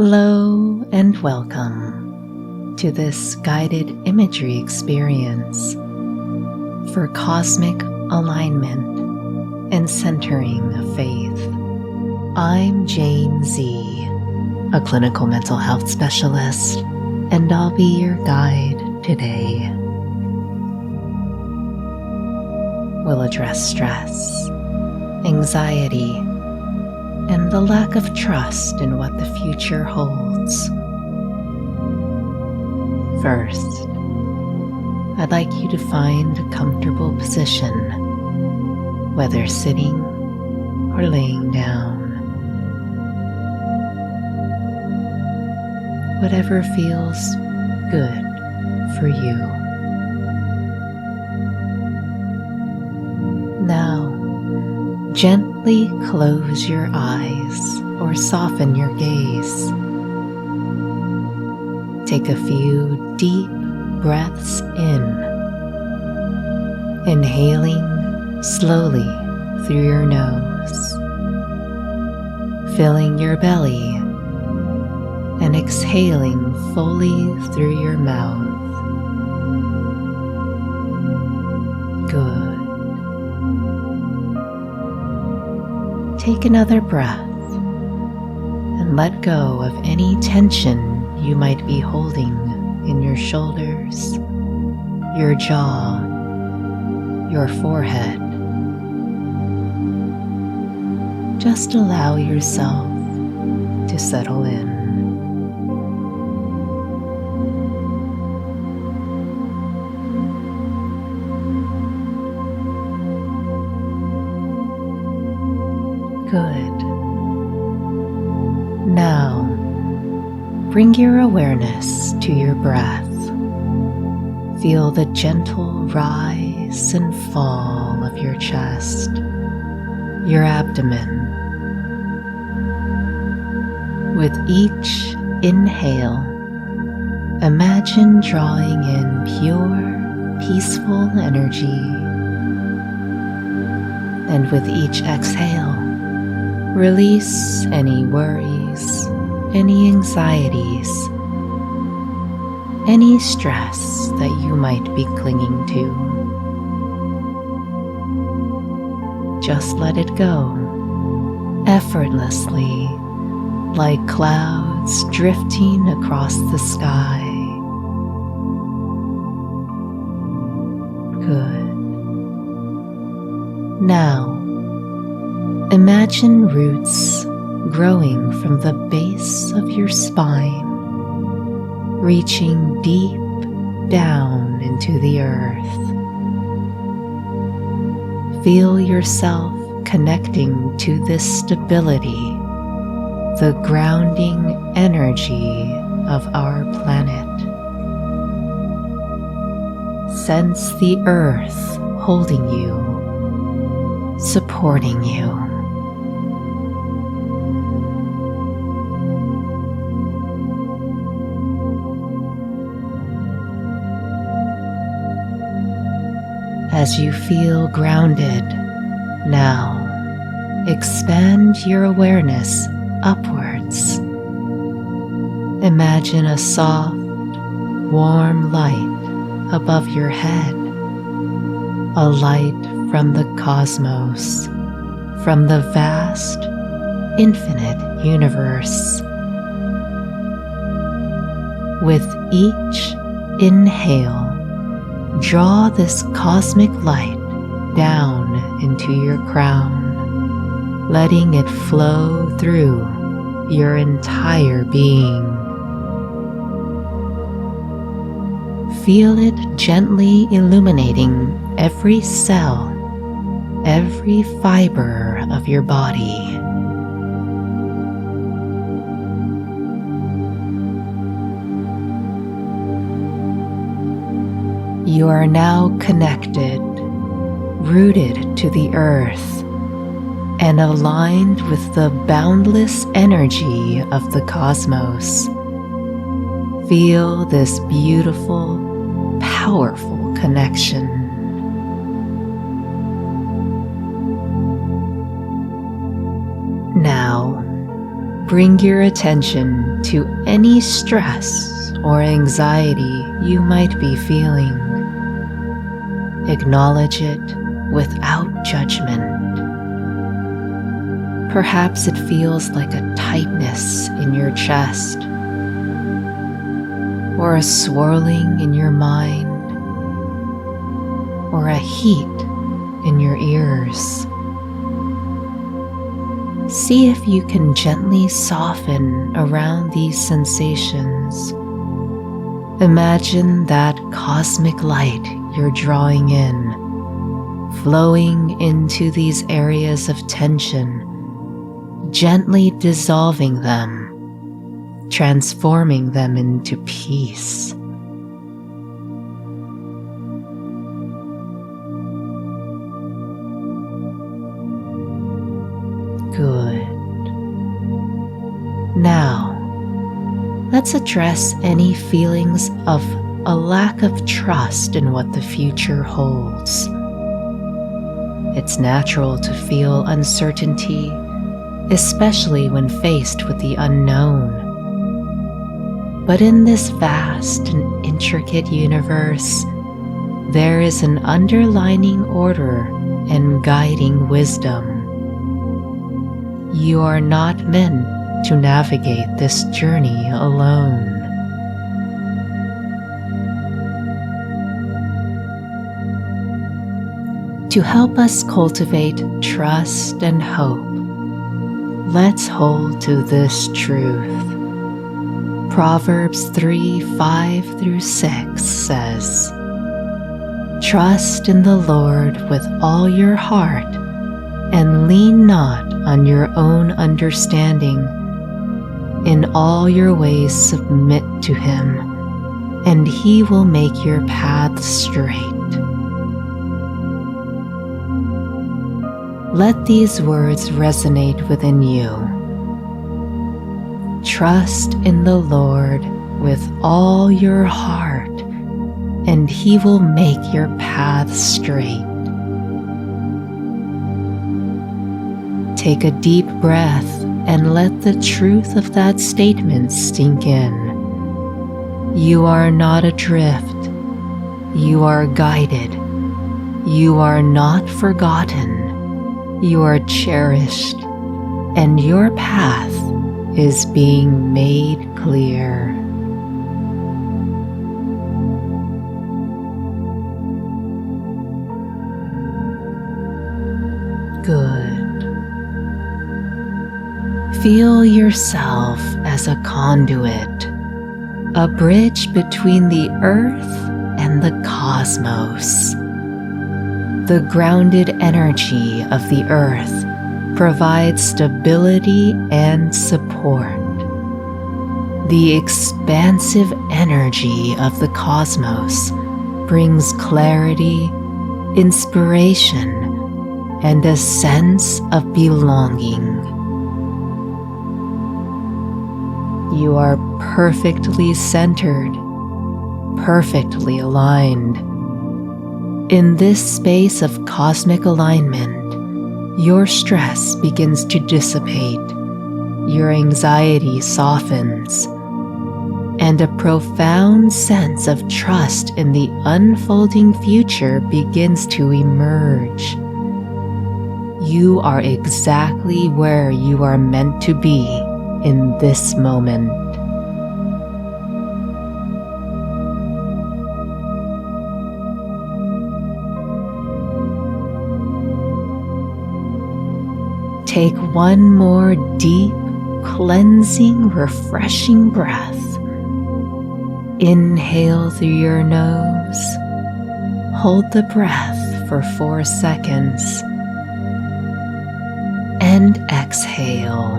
Hello and welcome to this guided imagery experience for cosmic alignment and centering of faith. I'm Jane Z, a clinical mental health specialist, and I'll be your guide today. We'll address stress, anxiety, and the lack of trust in what the future holds. First, I'd like you to find a comfortable position, whether sitting or laying down. Whatever feels good for you. Now, gently close your eyes or soften your gaze. Take a few deep breaths in, inhaling slowly through your nose, filling your belly, and exhaling fully through your mouth. Good. Take another breath and let go of any tension you might be holding in your shoulders, your jaw, your forehead. Just allow yourself to settle in. Good. Now, bring your awareness to your breath. Feel the gentle rise and fall of your chest, your abdomen. With each inhale, imagine drawing in pure, peaceful energy. And with each exhale, release any worries, any anxieties, any stress that you might be clinging to. Just let it go, effortlessly, like clouds drifting across the sky. Good. Now, imagine roots growing from the base of your spine, reaching deep down into the earth. Feel yourself connecting to this stability, the grounding energy of our planet. Sense the earth holding you, supporting you. As you feel grounded, now expand your awareness upwards. Imagine a soft, warm light above your head, a light from the cosmos, from the vast, infinite universe. With each inhale, draw this cosmic light down into your crown, letting it flow through your entire being. Feel it gently illuminating every cell, every fiber of your body. You are now connected, rooted to the earth, and aligned with the boundless energy of the cosmos. Feel this beautiful, powerful connection. Now, bring your attention to any stress or anxiety you might be feeling. Acknowledge it without judgment. Perhaps it feels like a tightness in your chest, or a swirling in your mind, or a heat in your ears. See if you can gently soften around these sensations. Imagine that cosmic light you're drawing in, flowing into these areas of tension, gently dissolving them, transforming them into peace. Good. Now, let's address any feelings of a lack of trust in what the future holds. It's natural to feel uncertainty, especially when faced with the unknown. But in this vast and intricate universe, there is an underlying order and guiding wisdom. You are not meant to navigate this journey alone. To help us cultivate trust and hope, let's hold to this truth. Proverbs 3:5-6 says, "Trust in the Lord with all your heart, and lean not on your own understanding. In all your ways submit to him, and he will make your paths straight." Let these words resonate within you. Trust in the Lord with all your heart, and he will make your paths straight. Take a deep breath and let the truth of that statement sink in. You are not adrift. You are guided. You are not forgotten. You are cherished, and your path is being made clear. Good. Feel yourself as a conduit, a bridge between the earth and the cosmos. The grounded energy of the earth provides stability and support. The expansive energy of the cosmos brings clarity, inspiration, and a sense of belonging. You are perfectly centered, perfectly aligned. In this space of cosmic alignment, your stress begins to dissipate, your anxiety softens, and a profound sense of trust in the unfolding future begins to emerge. You are exactly where you are meant to be in this moment. Take one more deep, cleansing, refreshing breath. Inhale through your nose. Hold the breath for 4 seconds. And exhale.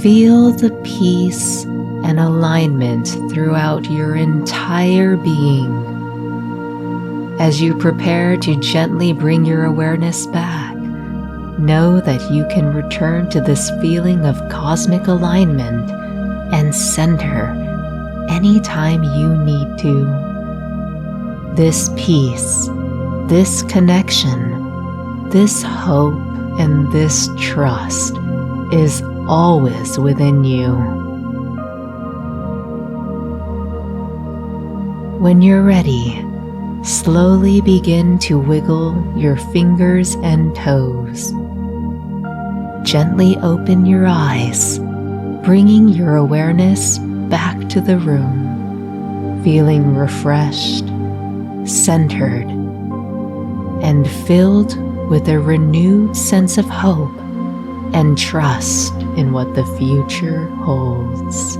Feel the peace and alignment throughout your entire being. As you prepare to gently bring your awareness back, know that you can return to this feeling of cosmic alignment and center anytime you need to. This peace, this connection, this hope, and this trust is always within you. When you're ready, slowly begin to wiggle your fingers and toes. Gently open your eyes, bringing your awareness back to the room, feeling refreshed, centered, and filled with a renewed sense of hope and trust in what the future holds.